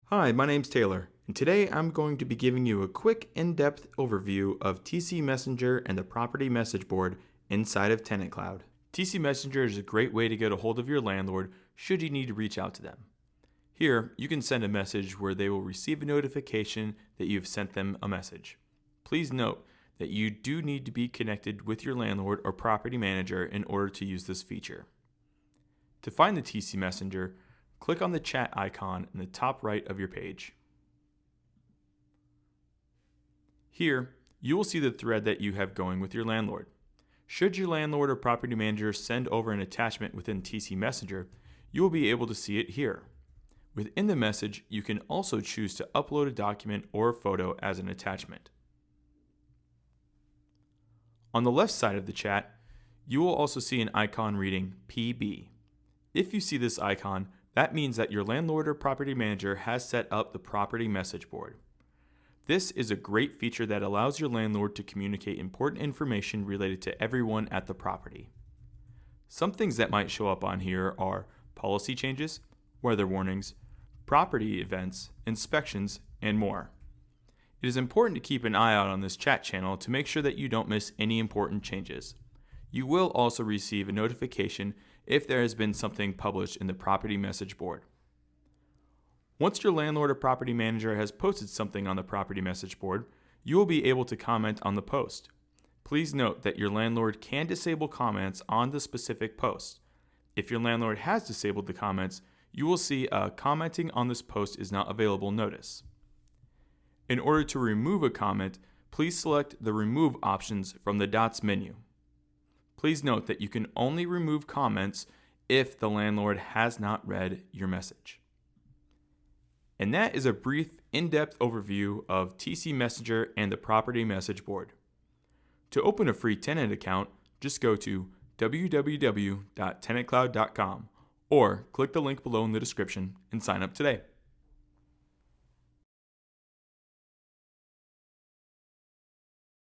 Hi, my name's Taylor, and today I'm going to be giving you a quick in-depth overview of TC Messenger and the property message board inside of TenantCloud. TC Messenger is a great way to get a hold of your landlord should you need to reach out to them. Here, you can send a message where they will receive a notification that you've sent them a message. Please note that you do need to be connected with your landlord or property manager in order to use this feature. To find the TC Messenger, click on the chat icon in the top right of your page. Here, you will see the thread that you have going with your landlord. Should your landlord or property manager send over an attachment within TC Messenger, you will be able to see it here. Within the message, you can also choose to upload a document or a photo as an attachment. On the left side of the chat, you will also see an icon reading PB. If you see this icon, that means that your landlord or property manager has set up the property message board. This is a great feature that allows your landlord to communicate important information related to everyone at the property. Some things that might show up on here are policy changes, weather warnings, property events, inspections, and more. It is important to keep an eye out on this chat channel to make sure that you don't miss any important changes. You will also receive a notification if there has been something published in the property message board. Once your landlord or property manager has posted something on the property message board, you will be able to comment on the post. Please note that your landlord can disable comments on the specific post. If your landlord has disabled the comments, you will see a commenting on this post is not available notice. In order to remove a comment, please select the remove options from the dots menu. Please note that you can only remove comments if the landlord has not read your message. And that is a brief, in-depth overview of TC Messenger and the property message board. To open a free tenant account, just go to www.tenantcloud.com or click the link below in the description and sign up today.